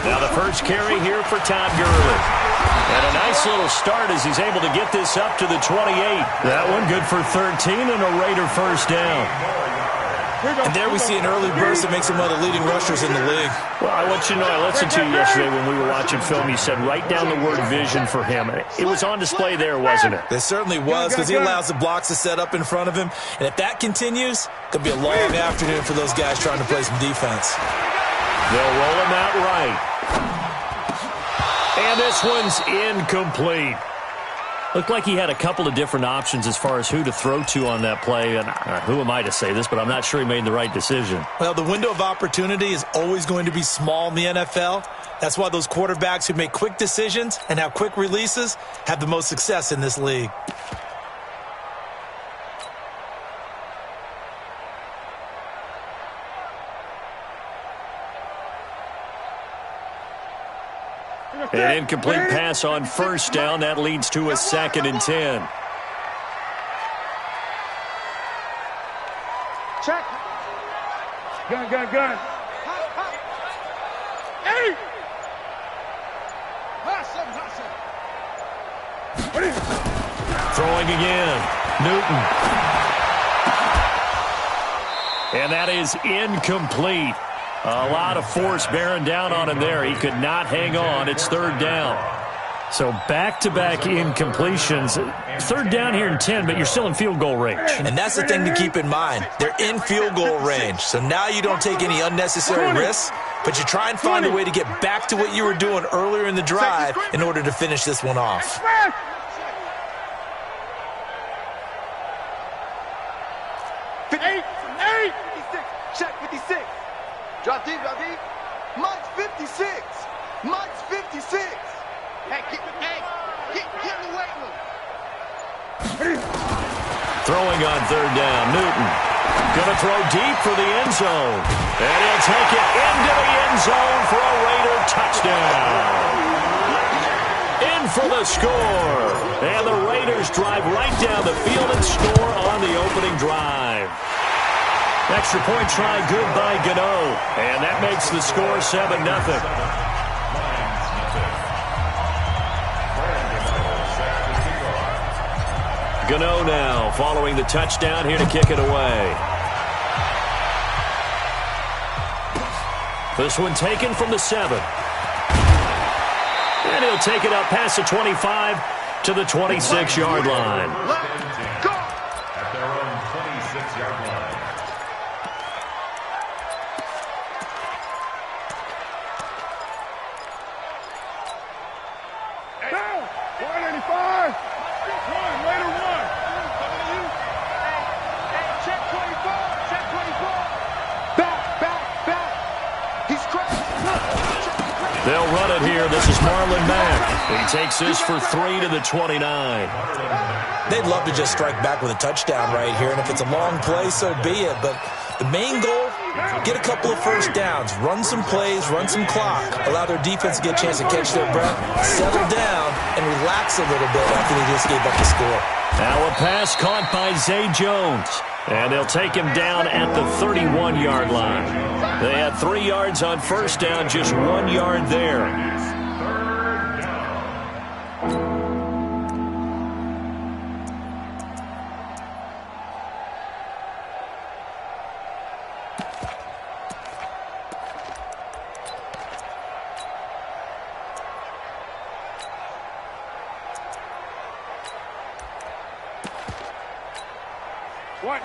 Now the first carry here for Todd Gurley. And a nice little start as he's able to get this up to the 28. That one good for 13 and a Raider first down. And there we see an early burst that makes him one of the leading rushers in the league. Well, I want you to know, I listened to you yesterday when we were watching film. You said write down the word vision for him. It was on display there, wasn't it? It certainly was, because he allows the blocks to set up in front of him. And if that continues, it could be a long afternoon for those guys trying to play some defense. They'll roll him out right. And this one's incomplete. Looked like he had a couple of different options as far as who to throw to on that play. And who am I to say this, but I'm not sure he made the right decision. Well, the window of opportunity is always going to be small in the NFL. That's why those quarterbacks who make quick decisions and have quick releases have the most success in this league. An incomplete pass on first down. That leads to a 2nd and 10. Check. Gun. Hey! Throwing again. Newton. And that is incomplete. A lot of force bearing down on him there. He could not hang on. It's 3rd down. So back-to-back incompletions. 3rd down here in 10, but you're still in field goal range. And that's the thing to keep in mind. They're in field goal range. So now you don't take any unnecessary risks, but you try and find a way to get back to what you were doing earlier in the drive in order to finish this one off. Check 56. Drop deep. Mike's 56. Hey, get in the weight room. Throwing on 3rd down. Newton going to throw deep for the end zone. And he'll take it into the end zone for a Raider touchdown. In for the score. And the Raiders drive right down the field and score on the opening drive. Extra point try good by Gano. And that makes the score 7-0. Gano now following the touchdown here to kick it away. This one taken from the 7. And he'll take it up past the 25 to the 26-yard line. At their own 26-yard line. They'll run it here. This is Marlon Mack. He takes this for 3 to the 29. They'd love to just strike back with a touchdown right here, and if it's a long play, so be it. But the main goal, get a couple of first downs, run some plays, run some clock, allow their defense to get a chance to catch their breath, settle down, and relax a little bit after they just gave up the score. Now a pass caught by Zay Jones. And they'll take him down at the 31-yard line. They had 3 yards on first down, just 1 yard there.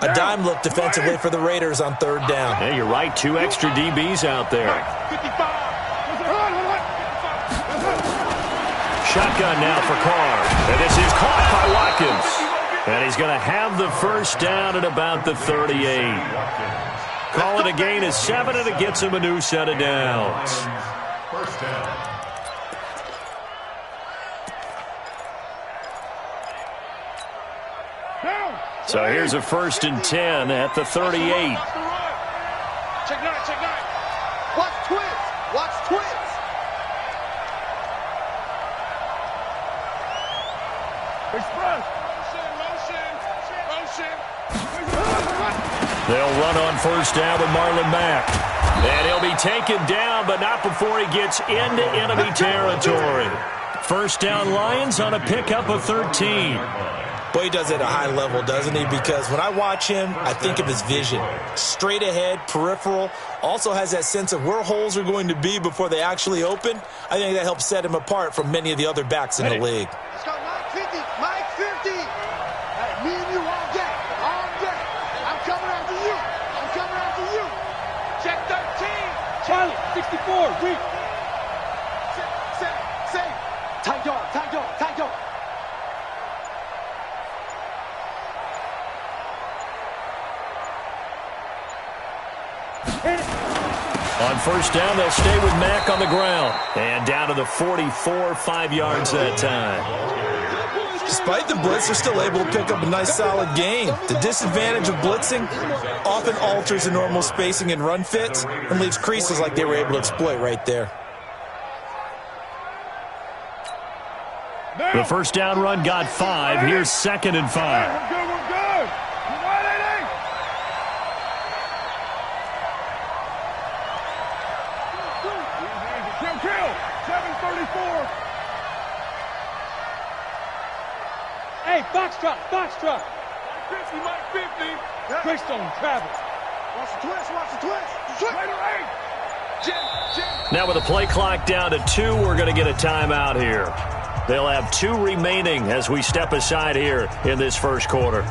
A dime look defensively for the Raiders on 3rd down. Yeah, you're right. 2 extra DBs out there. Shotgun now for Carr. And this is caught by Watkins. And he's going to have the first down at about the 38. Call it a gain of 7, and it gets him a new set of downs. First down. So here's a 1st and 10 at the 38. Check 9. Watch twins. Express. Motion. They'll run on first down with Marlon Mack. And he'll be taken down, but not before he gets into enemy territory. First down, Lions on a pickup of 13. Boy, he does it at a high level, doesn't he? Because when I watch him, I think of his vision. Straight ahead, peripheral, also has that sense of where holes are going to be before they actually open. I think that helps set him apart from many of the other backs in the league. Let's go, Mike 50. Mike 50. Hey, me and you all day. All day. I'm coming after you. I'm coming after you. Check 13. Charlie, 64, weak. Save. Tight yard, tight yard, tight yard. On first down, they'll stay with Mack on the ground. And down to the 44, 5 yards that time. Despite the blitz, they're still able to pick up a nice solid gain. The disadvantage of blitzing often alters the normal spacing and run fits and leaves creases like they were able to exploit right there. The first down run got 5. Here's 2nd and 5. We're good, we're good. You right, Eddie? Easy. Kill. 734. Hey, foxtrot. 50, Mike 50. Greystone, Travis. Watch the twist. Later, 8. Jim. Now with the play clock down to 2, we're going to get a timeout here. They'll have 2 remaining as we step aside here in this first quarter.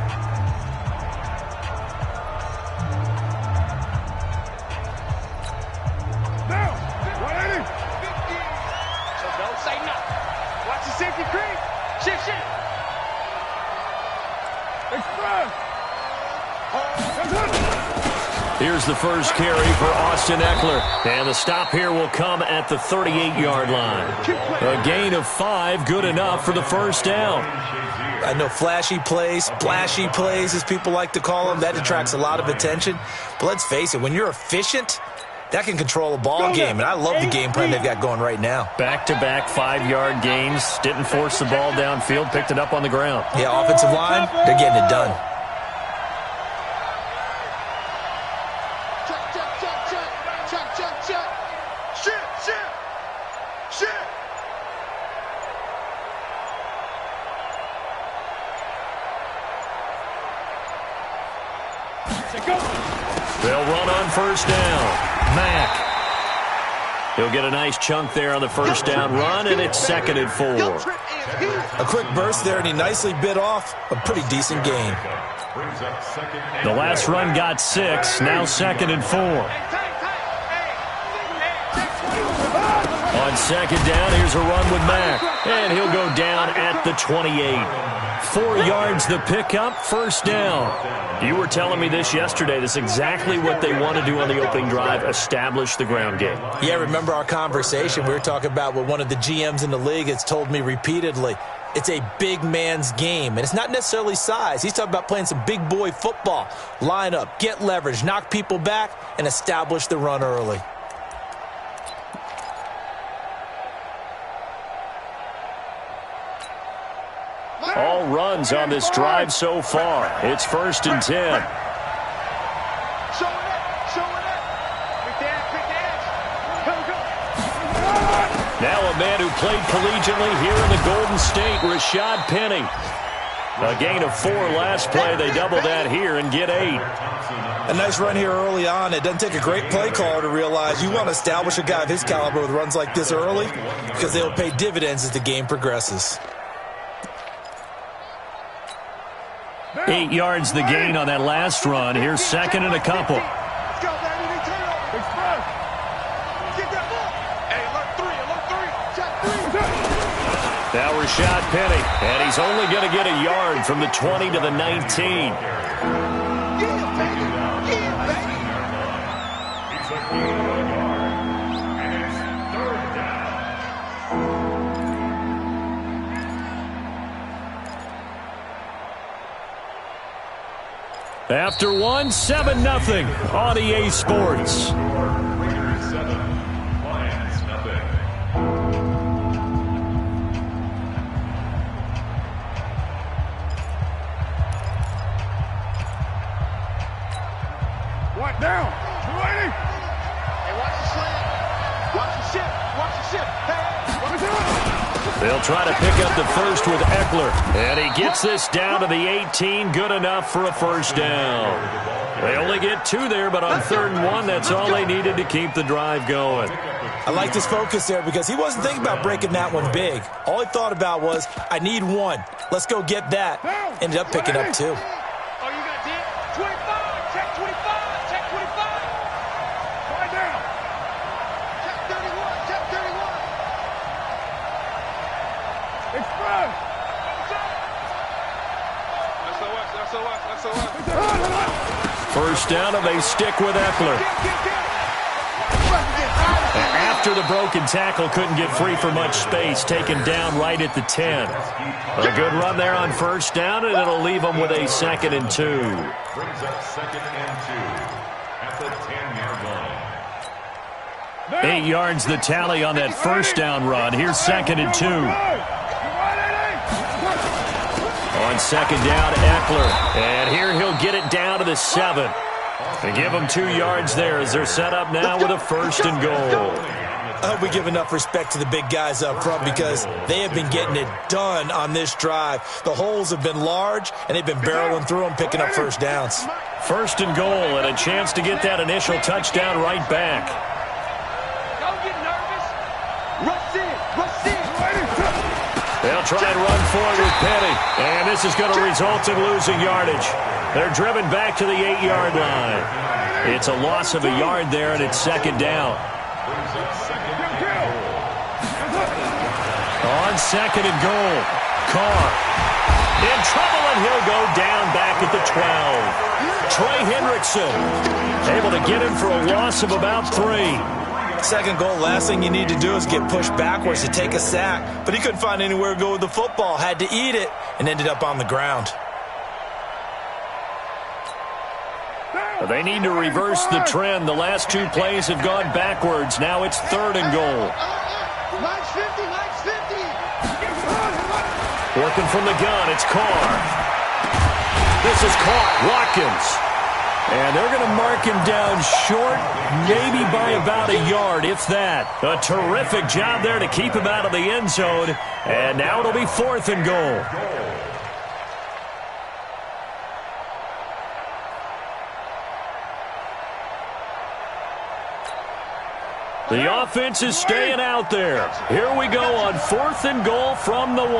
Now, 180. So don't say nothing. Watch the safety creep. Shit. Express. Here's the first carry for Austin Eckler. And the stop here will come at the 38-yard line. A gain of 5, good enough for the first down. I know flashy plays, splashy plays, as people like to call them, that attracts a lot of attention. But let's face it, when you're efficient, that can control a ball game. And I love the game plan they've got going right now. Back-to-back 5-yard gains. Didn't force the ball downfield. Picked it up on the ground. Yeah, offensive line, they're getting it done. Check. Shit. They'll run on first down. Mack. He'll get a nice chunk there on the first down run, and it's 2nd and 4. A quick burst there, and he nicely bit off a pretty decent gain. The last run got 6, now 2nd and 4. On second down, here's a run with Mack, and he'll go down at the 28. 4 yards the pickup, first down. You were telling me this yesterday. This is exactly what they want to do on the opening drive, establish the ground game. Yeah, remember our conversation? We were talking about what one of the GMs in the league has told me repeatedly. It's a big man's game, and it's not necessarily size. He's talking about playing some big boy football. Line up, get leverage, knock people back, and establish the run early. All runs on this drive so far. It's 1st and 10. Show it up. Quick dance. Go. Now a man who played collegiately here in the Golden State, Rashad Penny. A gain of 4 last play. They double that here and get 8. A nice run here early on. It doesn't take a great play caller to realize you want to establish a guy of his caliber with runs like this early because they'll pay dividends as the game progresses. 8 yards the gain on that last run. Here's 2nd and a couple. Let's go, baby. Express. Get that ball. Hey, look 3. Check 3. Now Rashad Penny, and he's only going to get a yard from the 20 to the 19. After 1, 7-0 on EA Sports. Raiders 7, Lions nothing. What down? 280. They'll try to pick up the first with Eckler. And he gets this down to the 18. Good enough for a first down. They only get 2 there, but on 3rd and 1, that's all they needed to keep the drive going. I like his focus there because he wasn't thinking about breaking that one big. All he thought about was, I need 1. Let's go get that. Ended up picking up 2. Oh, you got 10? 25. Check 25. Check 25. Right down. Check 31. Check 31. Express. That's the watch. First down, and they stick with Eckler. After the broken tackle, couldn't get free for much space, taken down right at the 10. A good run there on first down, and it'll leave them with a 2nd and 2. Brings up 2nd and 2 at the 10-yard line. 8 yards the tally on that first down run. Here's 2nd and 2. On 2nd down, Eckler. And here he'll get it down to the 7. And give them 2 yards there as they're set up now with a 1st and goal. I hope we give enough respect to the big guys up front because they have been getting it done on this drive. The holes have been large, and they've been barreling through them, picking up first downs. 1st and goal, and a chance to get that initial touchdown right back. Don't get nervous. Rush in. Rush in. They'll try and run forward with Penny, and this is going to result in losing yardage. They're driven back to the 8-yard line. It's a loss of a yard there, and it's 2nd down. On 2nd and goal, Carr in trouble, and he'll go down back at the 12. Trey Hendrickson able to get him for a loss of about 3. 2nd goal, last thing you need to do is get pushed backwards to take a sack. But he couldn't find anywhere to go with the football, had to eat it, and ended up on the ground. They need to reverse the trend. The last 2 plays have gone backwards. Now it's 3rd and goal. Line's 50. Line's 50. Working from the gun, it's Carr. This is caught. Watkins. And they're going to mark him down short, maybe by about a yard, if that. A terrific job there to keep him out of the end zone. And now it'll be 4th and goal. The offense is staying out there. Here we go on 4th and goal from the 1.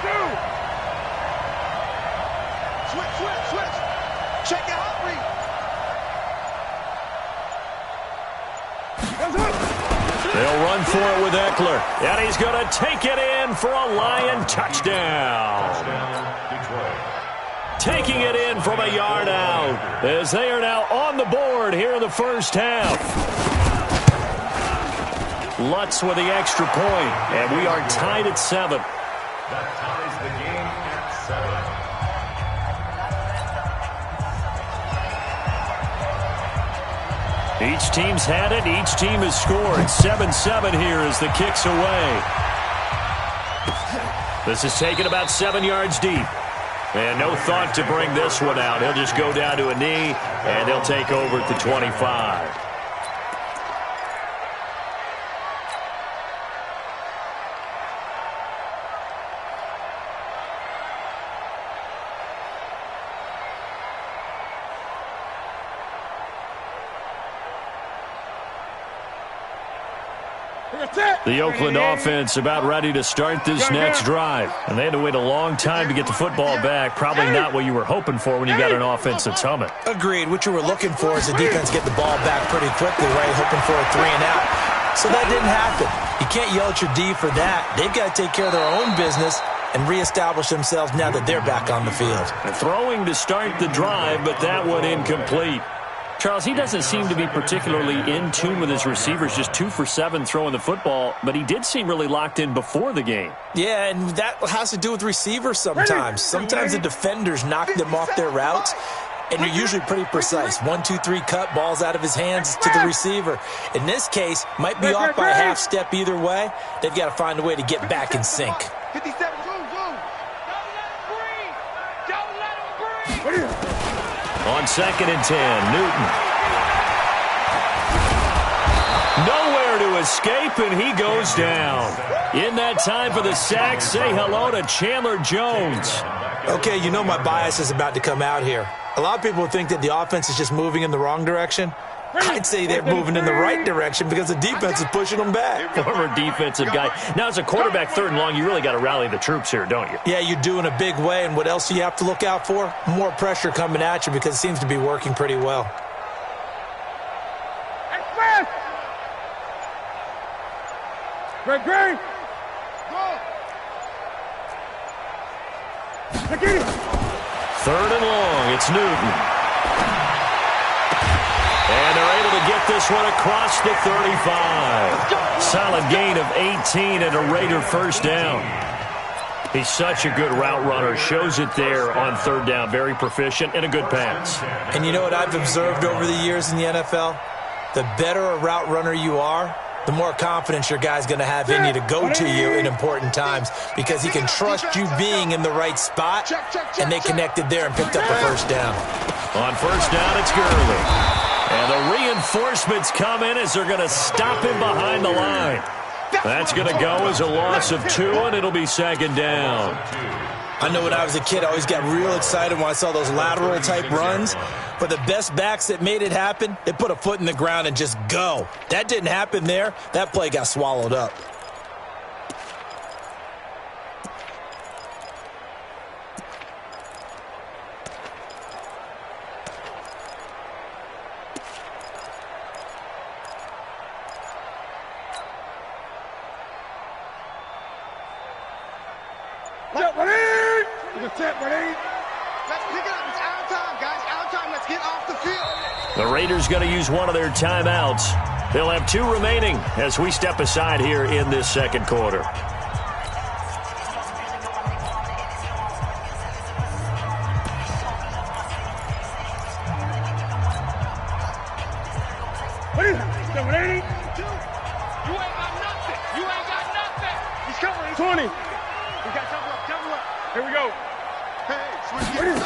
Kill. Switch. Check out Humphrey. They'll run for it with Eckler. And he's going to take it in for a Lion touchdown. Taking it in from a yard out as they are now on the board here in the first half. Lutz with the extra point, and we are tied at 7. That ties the game at 7. Each team's had it. Each team has scored. 7-7 here as the kick's away. This is taken about 7 yards deep. And no thought to bring this one out. He'll just go down to a knee, and they'll take over at the 25. The Oakland offense about ready to start this next drive. And they had to wait a long time to get the football back. Probably not what you were hoping for when you got an offense that's humming. Agreed. What you were looking for is the defense get the ball back pretty quickly, right? Hoping for a 3 and out. So that didn't happen. You can't yell at your D for that. They've got to take care of their own business and reestablish themselves now that they're back on the field. Throwing to start the drive, but that one incomplete. Charles, he doesn't seem to be particularly in tune with his receivers, just 2 for 7 throwing the football, but he did seem really locked in before the game. Yeah, and that has to do with receivers sometimes. Sometimes the defenders knock them off their routes, and you're usually pretty precise. 1, 2, 3 cut, balls out of his hands to the receiver. In this case, might be off by a half step either way. They've got to find a way to get back in sync. 57, Don't let him breathe. On 2nd and 10, Newton. escape, and he goes down. In that time for the sack, say hello to Chandler Jones. Okay, you know my bias is about to come out here. A lot of people think that the offense is just moving in the wrong direction. I'd say they're moving in the right direction because the defense is pushing them back. Former defensive guy. Now, as a quarterback, 3rd and long, you really got to rally the troops here, don't you? Yeah, you do in a big way. And what else do you have to look out for? More pressure coming at you because it seems to be working pretty well. Express! Greg! Go! 3rd and long, it's Newton. And they're able to get this one across the 35. Solid gain of 18 and a Raider first down. He's such a good route runner. Shows it there on 3rd down. Very proficient and a good pass. And you know what I've observed over the years in the NFL? The better a route runner you are, the more confidence your guy's going to have in you to go to you in important times because he can trust you being in the right spot, and they connected there and picked up a first down. On 1st down, it's Gurley. And the reinforcements come in as they're going to stop him behind the line. That's going to go as a loss of 2, and it'll be 2nd down. I know when I was a kid, I always got real excited when I saw those lateral-type runs. But the best backs that made it happen, they put a foot in the ground and just go. That didn't happen there. That play got swallowed up. Let's pick it up. It's out of time, guys. Out of time. Let's get off the field. The Raiders going to use one of their timeouts. They'll have 2 remaining as we step aside here in this 2nd quarter. You ain't got nothing. You ain't got nothing. He's coming. 20. We got double up. Here we go. Hey, switch gears.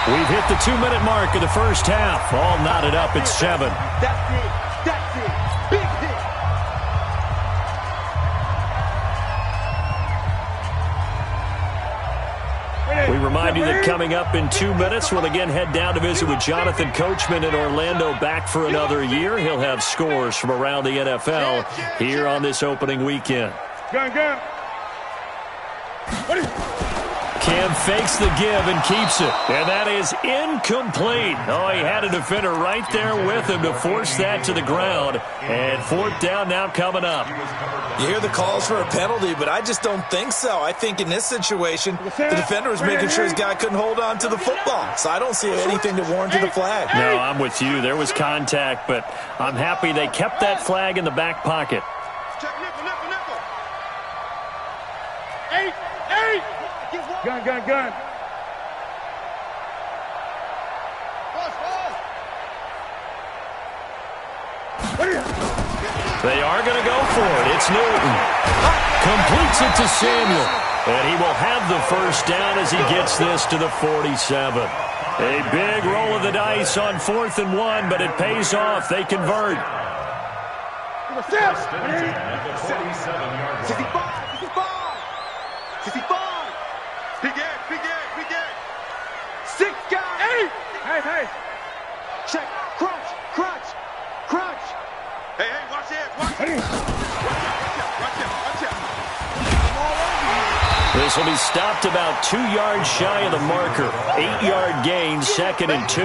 We've hit the 2-minute mark of the first half. All knotted up at 7. That's it. That's it. Big hit. We remind you that coming up in 2 minutes, we'll again head down to visit with Jonathan Coachman in Orlando, back for another year. He'll have scores from around the NFL here on this opening weekend. Gun. Cam fakes the give and keeps it. And that is incomplete. Oh, he had a defender right there with him to force that to the ground. And 4th down now coming up. You hear the calls for a penalty, but I just don't think so. I think in this situation, the defender was making sure his guy couldn't hold on to the football. So I don't see anything that warranted a flag. No, I'm with you. There was contact, but I'm happy they kept that flag in the back pocket. Check nickel. Gun. They are going to go for it. It's Newton. Completes it to Samuel. And he will have the first down as he gets this to the 47. A big roll of the dice on 4th and 1, but it pays off. They convert. 65. Big end. 6 guys. Hey. Check. Crunch. Hey, watch it. Watch it. This will be stopped about 2 yards shy of the marker. 8-yard gain, 2nd and 2.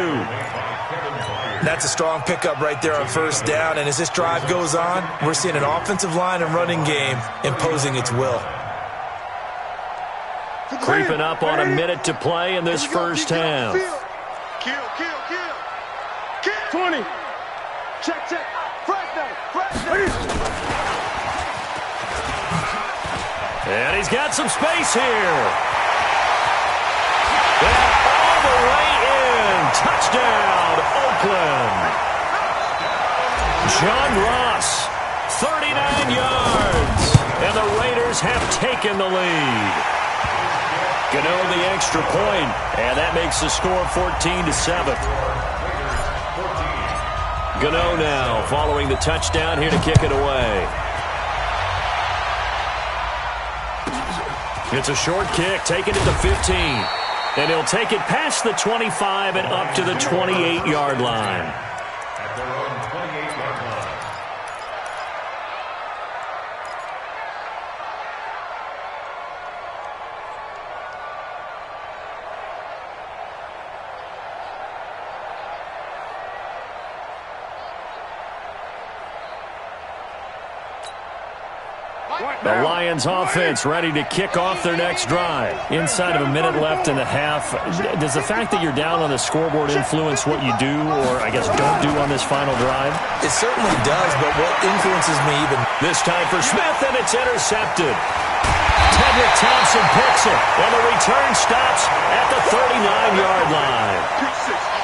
That's a strong pickup right there on 1st down. And as this drive goes on, we're seeing an offensive line and running game imposing its will. Creeping up on a minute to play in this first half. Kill. 20. Check. Fresno. And he's got some space here. And all the way in. Touchdown, Oakland. John Ross, 39 yards. And the Raiders have taken the lead. Gano the extra point, and that makes the score 14-7. Gano now following the touchdown here to kick it away. It's a short kick, taken at the 15. And he'll take it past the 25 and up to the 28-yard line. At their own 28-yard line. The Lions offense ready to kick off their next drive. Inside of a minute left in the half. Does the fact that you're down on the scoreboard influence what you do, or I guess don't do on this final drive? It certainly does, but what influences me even... This time for Smith, and it's intercepted. Tedrick Thompson picks it, and the return stops at the 39-yard line.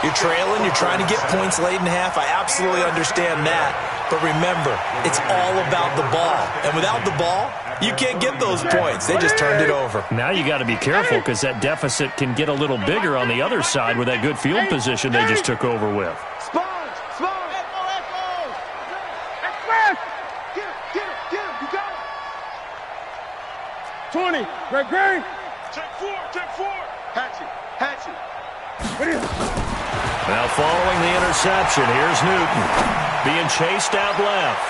You're trailing, you're trying to get points late in half. I absolutely understand that. But remember, it's all about the ball. And without the ball, you can't get those points. They just turned it over. Now you got to be careful because that deficit can get a little bigger on the other side with that good field position they just took over with. Sponge! Sponge! Express! Get him! You got him! 20. Great, great. Check four! Hatchet! What is it? Now following the interception, here's Newton being chased out left.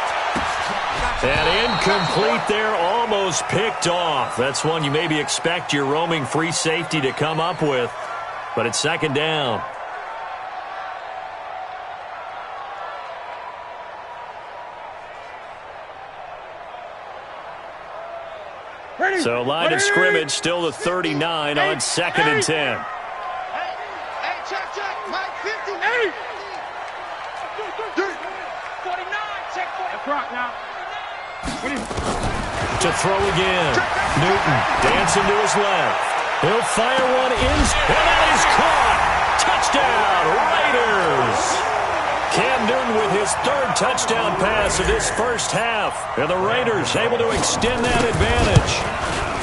And incomplete there, almost picked off. That's one you maybe expect your roaming free safety to come up with, but it's second down. Ready. So line of scrimmage still the 39 on 2nd and 10. Hey, check! Mike 50! 49, check 40. That's right now. What is it? To throw again. Newton dancing to his left. He'll fire one in, and that is caught. Touchdown, Raiders. Cam Newton with his third touchdown pass of this first half. And the Raiders able to extend that advantage.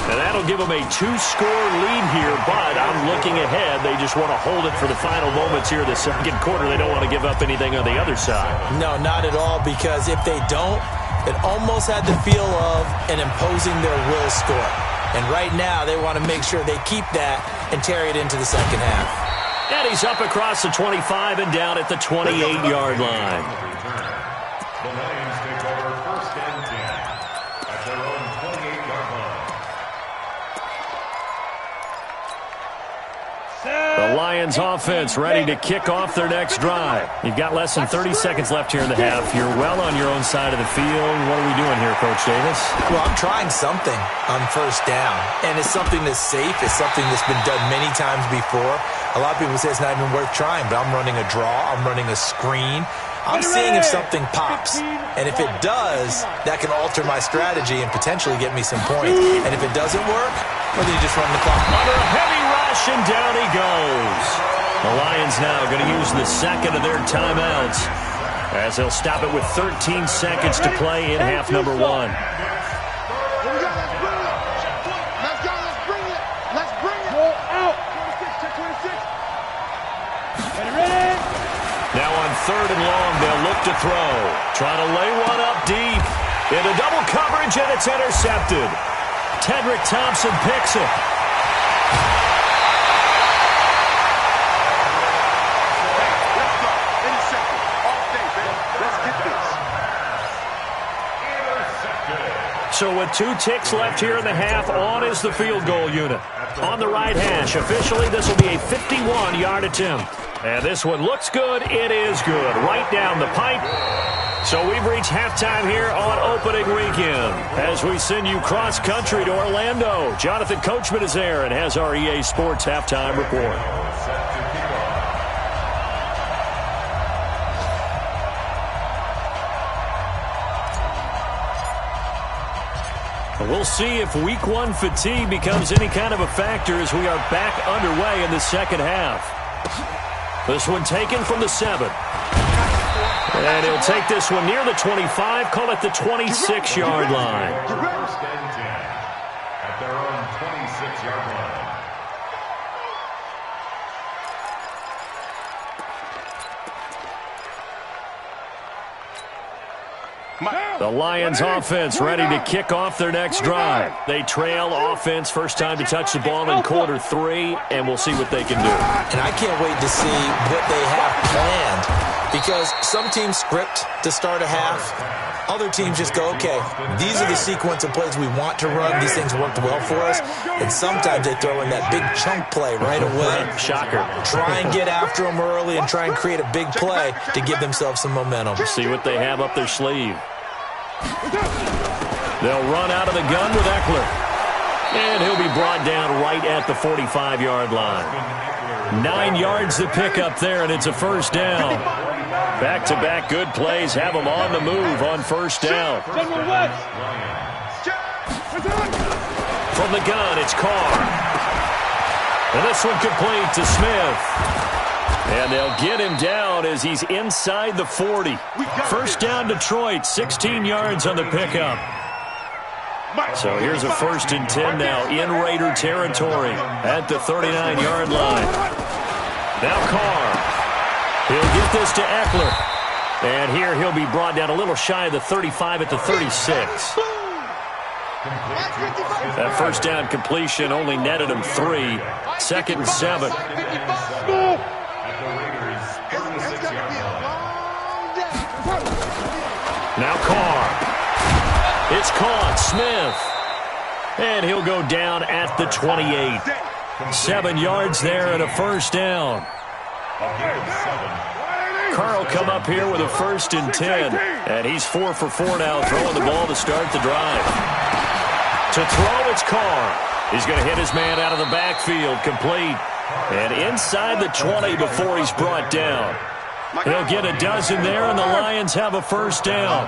And that'll give them a 2-score lead here, but I'm looking ahead. They just want to hold it for the final moments here of the second quarter. They don't want to give up anything on the other side. No, not at all, because if they don't, it almost had the feel of an imposing their will score. And right now, they want to make sure they keep that and carry it into the second half. And he's up across the 25 and down at the 28-yard line. The Lions take over 1st and 10 at their own 28-yard line. The Lions offense ready to kick off their next drive. You've got less than 30 seconds left here in the half. You're well on your own side of the field. What are we doing here, Coach Davis? Well, I'm trying something on 1st down, and it's something that's safe. It's something that's been done many times before. A lot of people say it's not even worth trying, but I'm running a draw. I'm running a screen. I'm seeing if something pops. And if it does, that can alter my strategy and potentially get me some points. And if it doesn't work, well, then you just run the clock. Under a heavy rush, and down he goes. The Lions now going to use the second of their timeouts as they'll stop it with 13 seconds to play in half number 1. Here we go, let's bring it! Let's bring it! Go out. 26, check 26. Ready. Now on 3rd and long, they'll look to throw. Trying to lay one up deep. Into double coverage, and it's intercepted. Tedrick Thompson picks it. Let's go. Intercepted. All day, baby. Let's get this. So with 2 ticks left here in the half, on is the field goal unit. On the right hash, officially this will be a 51-yard attempt. And this one looks good. It is good. Right down the pipe. So we've reached halftime here on opening weekend as we send you cross-country to Orlando. Jonathan Coachman is there and has our EA Sports halftime report. We'll see if week 1 fatigue becomes any kind of a factor as we are back underway in the second half. This one taken from the 7. And he'll take this one near the 25, call it the 26-yard line. 1st and 10 at their own 26-yard line. The Lions offense ready to kick off their next drive. They trail offense first time to touch the ball in quarter 3, and we'll see what they can do. And I can't wait to see what they have planned, because some teams script to start a half. Other teams just go, okay, these are the sequence of plays we want to run. These things worked well for us. And sometimes they throw in that big chunk play right away. Shocker. Try and get after them early and try and create a big play to give themselves some momentum. See what they have up their sleeve. They'll run out of the gun with Eckler. And he'll be brought down right at the 45-yard line. 9 yards to pick up there, and it's a first down. Back-to-back good plays have them on the move on first down. From the gun, it's Carr. And this one complete to Smith. And they'll get him down as he's inside the 40. First down Detroit, 16 yards on the pickup. So here's a 1st and 10 now in Raider territory at the 39-yard line. Now Carr. He'll get this to Eckler. And here he'll be brought down a little shy of the 35 at the 36. That first down completion only netted him 3. 2nd and 7. Now Carr. It's caught. Smith. And he'll go down at the 28. 7 yards there and a first down. Carr will come up here with a 1st and 10. And he's 4 for 4 now, throwing the ball to start the drive. To throw, it's Carr. He's going to hit his man out of the backfield, complete. And inside the 20 before he's brought down. He'll get a dozen there, and the Lions have a first down.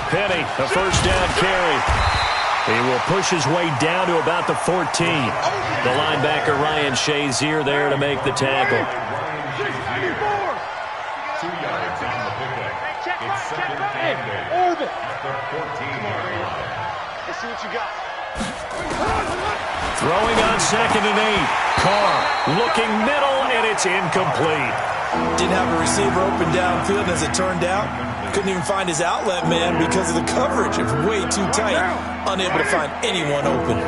Penny, a first down carry. He will push his way down to about the 14. The linebacker, Ryan Shazier, there to make the tackle. 2 yards on the pickup. It's 2nd and 8 at the 14-yard line. Let's see what you got. Throwing on 2nd and 8. Carr looking middle, and it's incomplete. Didn't have a receiver open downfield, as it turned out. Couldn't even find his outlet man because of the coverage. It was way too tight. Unable to find anyone open.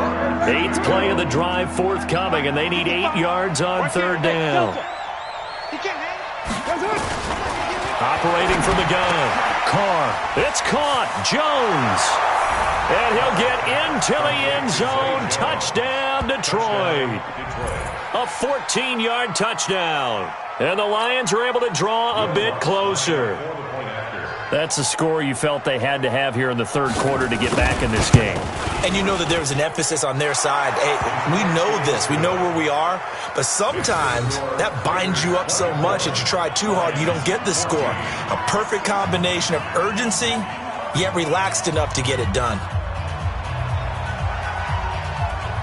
8th play of the drive forthcoming, and they need 8 yards on 3rd down. Operating from the gun. Carr. It's caught. Jones. And he'll get into the end zone. Touchdown, Detroit. A 14-yard touchdown. And the Lions are able to draw a bit closer. That's a score you felt they had to have here in the 3rd quarter to get back in this game. And you know that there was an emphasis on their side. Hey, we know this. We know where we are. But sometimes that binds you up so much that you try too hard, you don't get the score. A perfect combination of urgency, yet relaxed enough to get it done.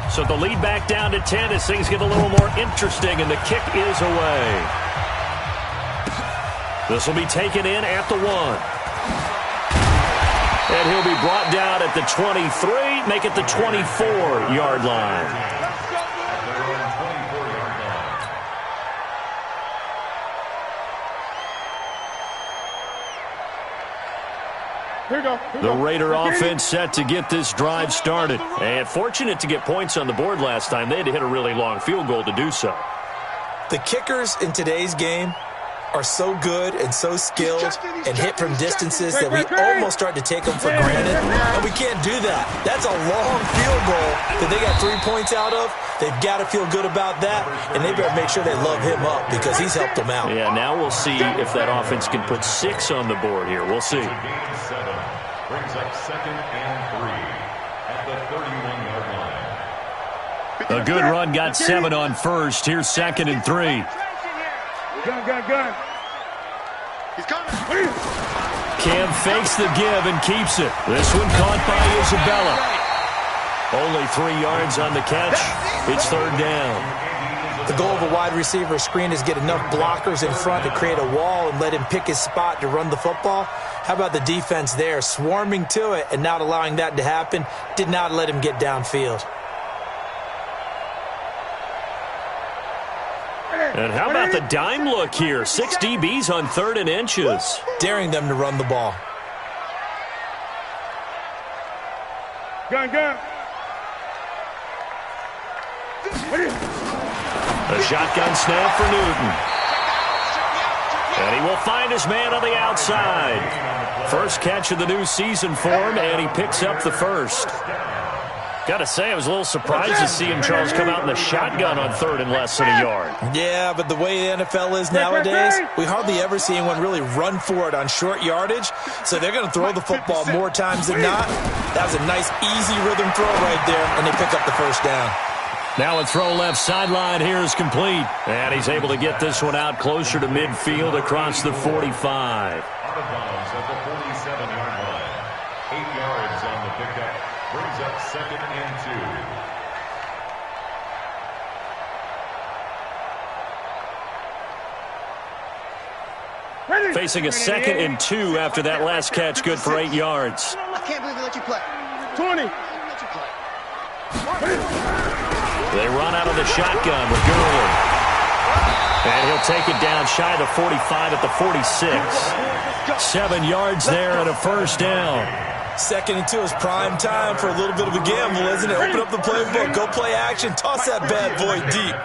So the lead back down to 10 as things get a little more interesting, and the kick is away. This will be taken in at the 1. And he'll be brought down at the 23, make it the 24-yard line. Here we go. The Raider offense set to get this drive started. And fortunate to get points on the board last time. They had to hit a really long field goal to do so. The kickers in today's game are so good and so skilled and hit from distances that we almost start to take them for granted. And we can't do that. That's a long field goal that they got 3 points out of. They've got to feel good about that, and they better make sure they love him up because he's helped them out. Yeah, now we'll see if that offense can put 6 on the board here. We'll see. Brings up 2nd and 3 at the 31-yard line. A good run got 7 on first. Here's 2nd and 3. Gun. He's coming. Cam fakes the give and keeps it. This one caught by Isabella. Only 3 yards on the catch. It's 3rd down. The goal of a wide receiver screen is get enough blockers in front to create a wall and let him pick his spot to run the football. How about the defense there, swarming to it and not allowing that to happen? Did not let him get downfield. And how about the dime look here? 6 DBs on 3rd and inches. Daring them to run the ball. Gun. A shotgun snap for Newton. And he will find his man on the outside. First catch of the new season for him, and he picks up the first. Got to say, I was a little surprised to see him, Charles, come out in the shotgun on 3rd and less than a yard. Yeah, but the way the NFL is nowadays, we hardly ever see anyone really run for it on short yardage. So they're going to throw the football more times than not. That was a nice, easy rhythm throw right there, and they pick up the first down. Now a throw left sideline here is complete. And he's able to get this one out closer to midfield across the 45. Out of bounds at the 47-yard line. 8 yards on the pickup. Brings up 2nd and 2. Facing a 2nd and 2 after that last catch, good for 8 yards. I can't believe they let you play. 20. Let you play. They run out of the shotgun with Gurley. And he'll take it down shy of the 45 at the 46. 7 yards there and a first down. 2nd and 2 is prime time for a little bit of a gamble, isn't it? Open up the playbook, go play action, toss that bad boy deep.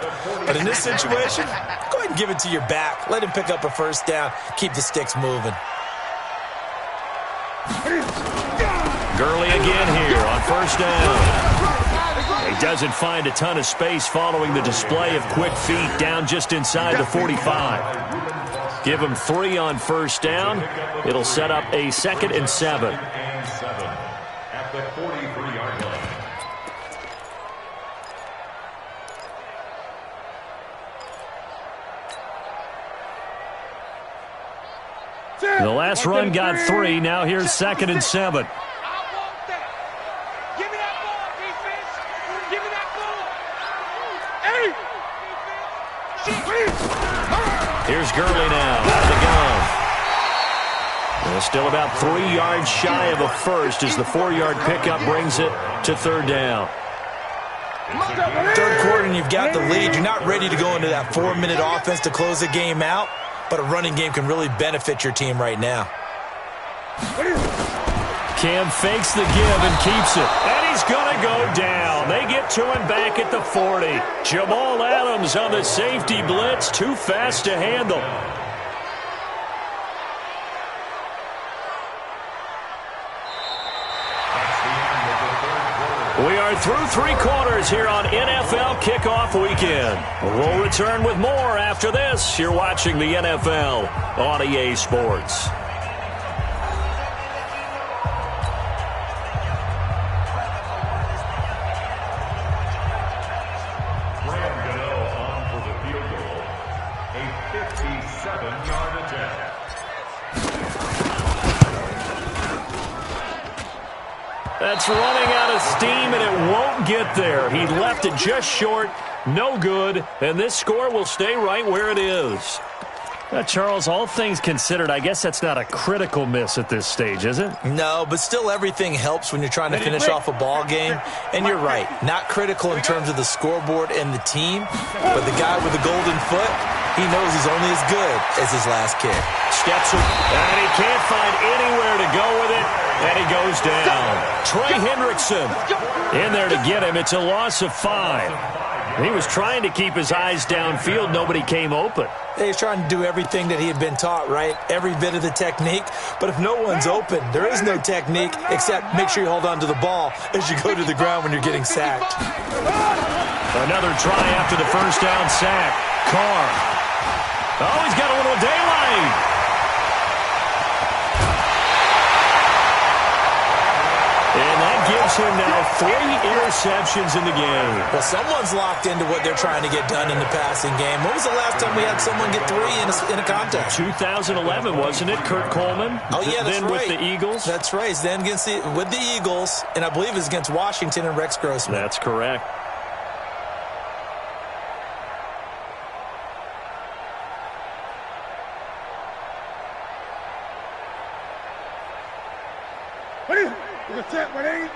But in this situation, go ahead and give it to your back. Let him pick up a first down. Keep the sticks moving. Gurley again here on first down. He doesn't find a ton of space following the display of quick feet down just inside the 45. Give him 3 on first down. It'll set up a 2nd and 7. At the 43-yard line. The last run got 3. Now here's 2nd and 7. Here's Gurley now out of the gun. Well, still about 3 yards shy of a first as the 4-yard pickup brings it to 3rd down. 3rd quarter and you've got the lead. You're not ready to go into that 4-minute offense to close the game out, but a running game can really benefit your team right now. Cam fakes the give and keeps it. And he's going to go down. They get to him back at the 40. Jamal Adams on the safety blitz. Too fast to handle. We are through 3 quarters here on NFL Kickoff Weekend. We'll return with more after this. You're watching the NFL on EA Sports. That's running out of steam, and it won't get there. He left it just short, no good, and this score will stay right where it is. Charles, all things considered, I guess that's not a critical miss at this stage, is it? No, but still everything helps when you're trying to finish off a ball game. And you're right, not critical in terms of the scoreboard and the team, but the guy with the golden foot, he knows he's only as good as his last kick. Steps it, and he can't find anywhere to go with it, and he goes down. Trey Hendrickson in there to get him. It's a loss of 5. He was trying to keep his eyes downfield. Nobody came open. He's trying to do everything that he had been taught, right? Every bit of the technique. But if no one's open, there is no technique except make sure you hold on to the ball as you go to the ground when you're getting sacked. Another try after the first down sack. Carr. Oh, he's got a little daylight. And that gives him now 3 interceptions in the game. Well, someone's locked into what they're trying to get done in the passing game. When was the last time we had someone get 3 in a contest? 2011, wasn't it? Kurt Coleman? Oh, yeah, that's then right. With the Eagles? That's right. Then against with the Eagles, and I believe it's against Washington and Rex Grossman. That's correct. Set, what ain't?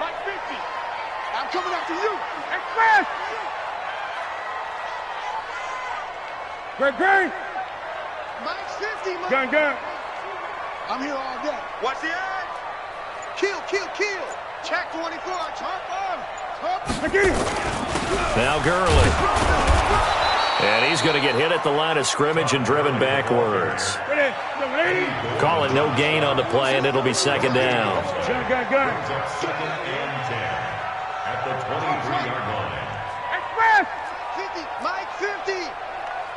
Mike 50. I'm coming after you. Express! Green. Mike's 50, Mike. Gun. I'm here all day. Watch the eye. Kill. Check 24. I get it. Now Gurley. And he's going to get hit at the line of scrimmage and driven backwards. Call it no gain on the play, and it'll be second down. Gun. Second and 10 at the 23-yard line. Express. 50. Mike 50.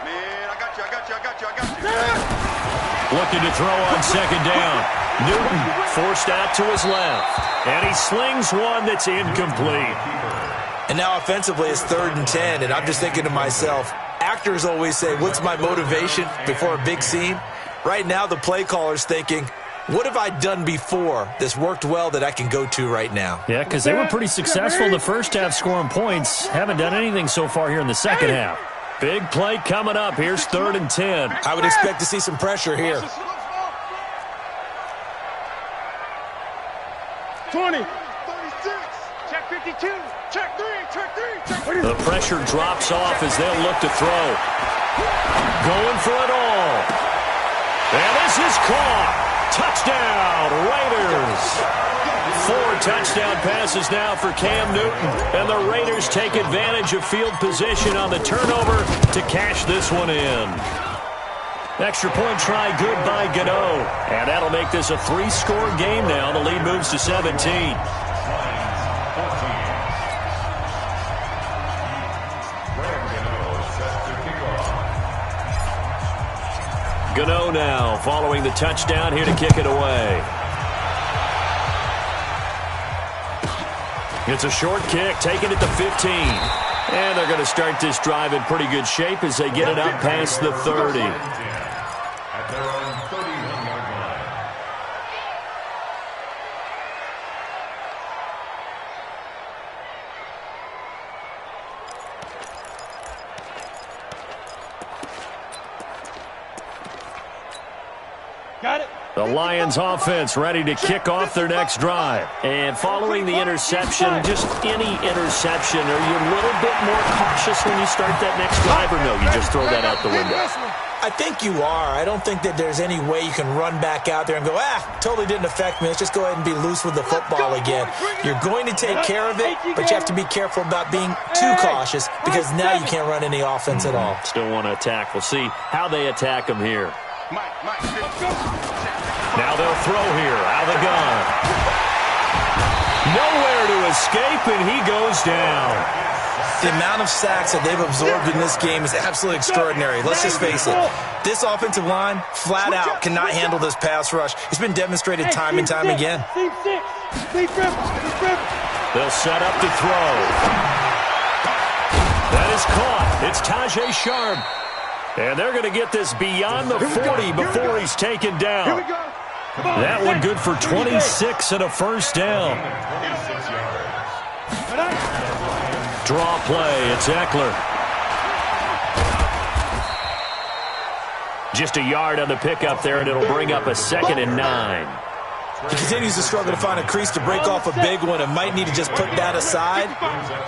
Man, I got you. Looking to throw on second down. Newton forced out to his left. And he slings one that's incomplete. And now offensively it's 3rd and 10, and I'm just thinking to myself, actors always say, what's my motivation before a big scene? Right now the play caller's thinking, what have I done before that's worked well that I can go to right now? Yeah, because they were pretty successful in the first half scoring points. Haven't done anything so far here in the second half. Big play coming up. Here's 3rd and 10. I would expect to see some pressure here. 20. 36. Check 52. Check 3. The pressure drops off as they'll look to throw. Going for it all. And this is caught. Touchdown, Raiders. 4 touchdown passes now for Cam Newton. And the Raiders take advantage of field position on the turnover to cash this one in. Extra point try good by Gano. And that'll make this a 3-score game now. The lead moves to 17. Gano now following the touchdown here to kick it away. It's a short kick, taken at the 15. And they're going to start this drive in pretty good shape as they get it up past the 30. At their own 31-yard line. Got it. The Lions offense ready to kick off their next drive. And following the interception, just any interception, are you a little bit more cautious when you start that next drive, or no, you just throw that out the window? I think you are. I don't think that there's any way you can run back out there and go, totally didn't affect me. Let's just go ahead and be loose with the football again. You're going to take care of it, but you have to be careful about being too cautious because now you can't run any offense at all. Still want to attack. We'll see how they attack them here. Now they'll throw here, out of the gun. Nowhere to escape, and he goes down. The amount of sacks that they've absorbed in this game is absolutely extraordinary. Let's just face it. This offensive line, flat out, cannot handle this pass rush. It's been demonstrated time and time again. They'll set up to throw. That is caught. It's Tajay Sharp. And they're going to get this beyond the 40 before he's taken down. That one good for 26 and a first down. Draw play. It's Eckler. Just a yard on the pickup there, and it'll bring up a 2nd and 9. He continues to struggle to find a crease to break off a big one and might need to just put that aside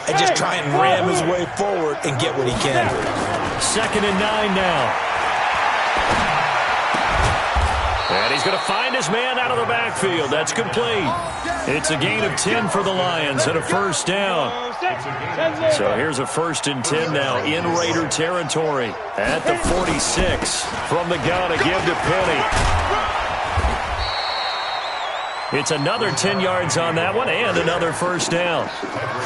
and just try and ram his way forward and get what he can. 2nd and 9 now. And he's going to find his man out of the backfield. That's complete. It's a gain of 10 for the Lions and a first down. So here's a 1st and 10 now in Raider territory at the 46. From the gun, a give to Penny. It's another 10 yards on that one and another first down.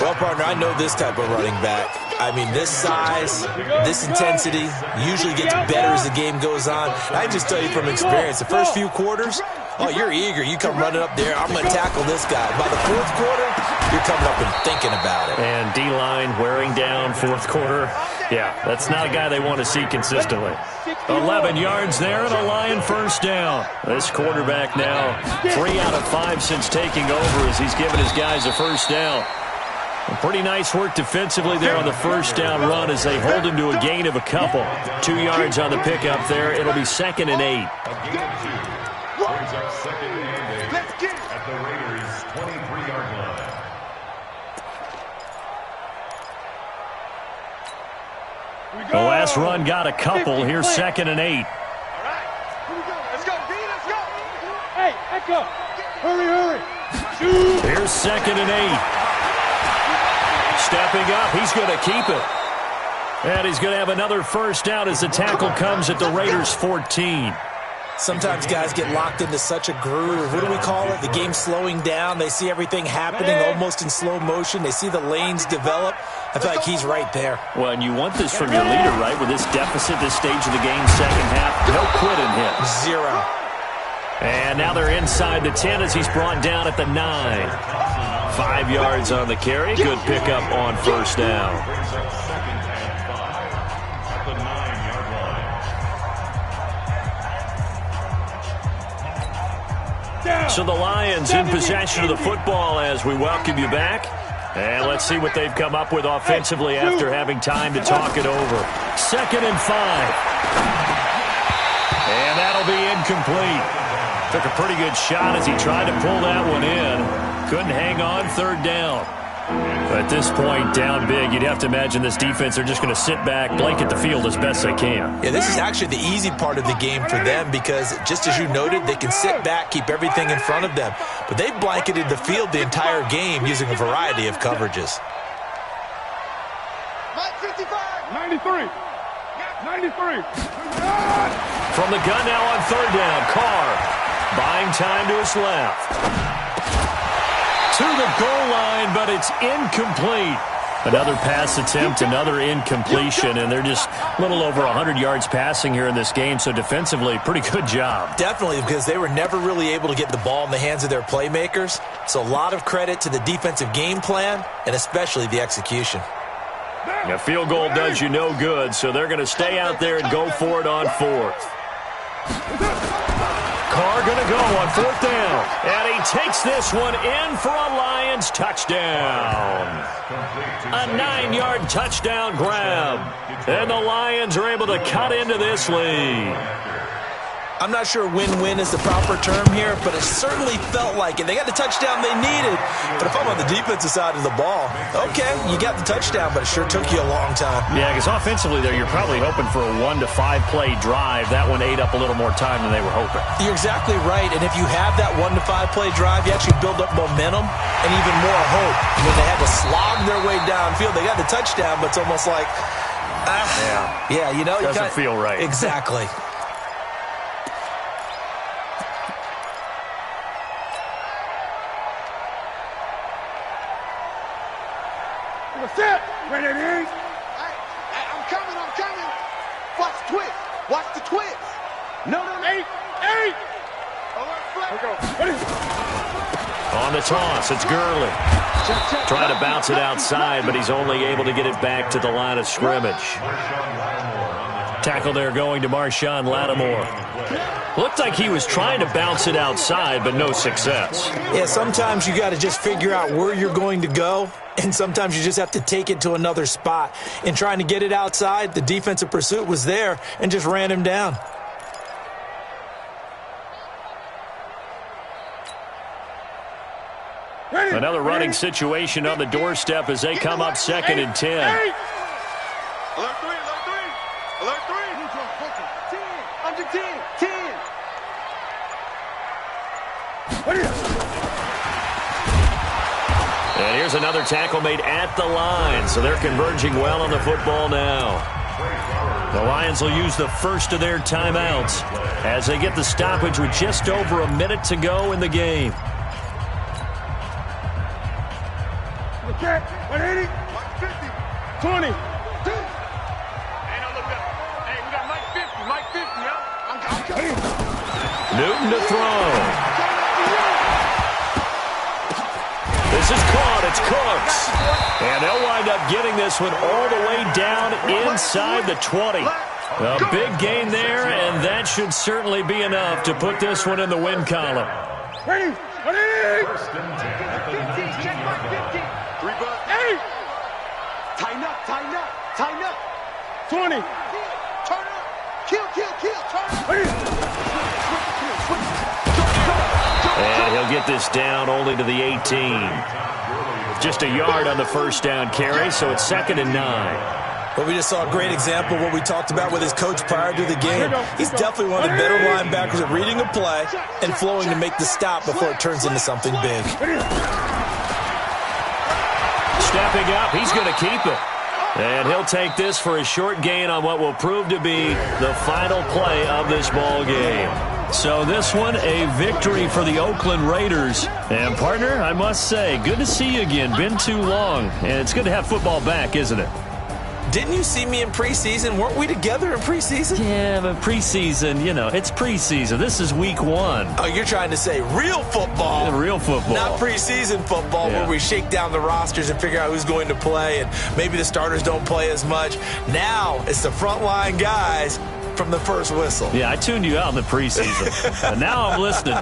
Well, partner, I know this type of running back. I mean, this size, this intensity usually gets better as the game goes on. I just tell you from experience, the first few quarters, you're eager. You come running up there, I'm going to tackle this guy. By the 4th quarter, you're coming up and thinking about it. And D-line wearing down 4th quarter. Yeah, that's not a guy they want to see consistently. 11 yards there and a Lion first down. This quarterback now 3 out of 5 since taking over as he's given his guys a first down. Pretty nice work defensively there on the first down run as they hold him to a gain of a couple. 2 yards on the pickup there. It'll be 2nd and 8. Brings up 2nd and 8 at the Raiders' 23-yard line. The last this run got a couple. Here's 2nd and 8. All right. Here we go. Let's go, D. Let's go. Hey, echo. Hurry. Shoot. Here's 2nd and 8. Stepping up, he's going to keep it. And he's going to have another first down as the tackle comes at the Raiders' 14. Sometimes guys get locked into such a groove. What do we call it? The game slowing down. They see everything happening almost in slow motion. They see the lanes develop. I feel like he's right there. Well, and you want this from your leader, right? With this deficit, this stage of the game, second half, no quitting him. 0. And now they're inside the 10 as he's brought down at the 9. 5 yards on the carry. Good pickup on first down. So the Lions in possession of the football as we welcome you back. And let's see what they've come up with offensively after having time to talk it over. 2nd and 5. And that'll be incomplete. Took a pretty good shot as he tried to pull that one in. Couldn't hang on, 3rd down. But at this point, down big, you'd have to imagine this defense, they're just going to sit back, blanket the field as best they can. Yeah, this is actually the easy part of the game for them because, just as you noted, they can sit back, keep everything in front of them. But they've blanketed the field the entire game using a variety of coverages. Mike 55. 93. From the gun now on 3rd down, Carr buying time to his left. To the goal line, but it's incomplete. Another pass attempt, another incompletion, and they're just a little over 100 yards passing here in this game, so defensively, pretty good job. Definitely, because they were never really able to get the ball in the hands of their playmakers. So a lot of credit to the defensive game plan, and especially the execution. A field goal does you no good, so they're going to stay out there and go for it on 4th. Carr going to go on 4th down. And he takes this one in for a Lions touchdown. A 9-yard touchdown grab. And the Lions are able to cut into this lead. I'm not sure win-win is the proper term here, but it certainly felt like it. They got the touchdown they needed. But if I'm on the defensive side of the ball, okay, you got the touchdown, but it sure took you a long time. Yeah, because offensively there, you're probably hoping for a 1 to 5 play drive. That one ate up a little more time than they were hoping. You're exactly right, and if you have that 1 to 5 play drive, you actually build up momentum and even more hope. When they had to slog their way downfield, they got the touchdown, but it's almost like, yeah, you know, doesn't feel right. Exactly. Set. Ready, Hey, I'm coming. Watch the twist. No. 8. Alert flag. Ready. On the toss, it's Gurley. Trying to bounce it outside, but he's only able to get it back to the line of scrimmage. Tackle there going to Marshawn Lattimore. Looked like he was trying to bounce it outside, but no success. Yeah, sometimes you got to just figure out where you're going to go, and sometimes you just have to take it to another spot. In trying to get it outside, the defensive pursuit was there and just ran him down. Another running situation on the doorstep as they come up 2nd and 10. Alert 3. Alert 3. 10. Under 10. 10. And here's another tackle made at the line, so they're converging well on the football now. The Lions will use the first of their timeouts as they get the stoppage with just over a minute to go in the game. Okay. 180. 20. Hey, no, look up. Hey, we got Mike 50, yo. I'm coming. Newton to throw. This is caught. It's Cooks. And they'll wind up getting this one all the way down inside the 20. A big gain there, and that should certainly be enough to put this one in the win column. Ready. 15, check mark 15. 3 bucks. 8. Tighten up. 20. Turn up. Kill. Turn up. And he'll get this down only to the 18. Just a yard on the first down carry, so it's 2nd and 9. But we just saw a great example of what we talked about with his coach prior to the game. He's definitely one of the better linebackers at reading a play and flowing to make the stop before it turns into something big. Stepping up, he's going to keep it. And he'll take this for a short gain on what will prove to be the final play of this ball game. So this one, a victory for the Oakland Raiders. And, partner, I must say, good to see you again. Been too long. And it's good to have football back, isn't it? Didn't you see me in preseason? Weren't we together in preseason? Yeah, but preseason, you know, it's preseason. This is week 1. Oh, you're trying to say real football. Yeah, real football. Not preseason football where we shake down the rosters and figure out who's going to play, and maybe the starters don't play as much. Now it's the frontline guys from the first whistle. Yeah, I tuned you out in the preseason. But now I'm listening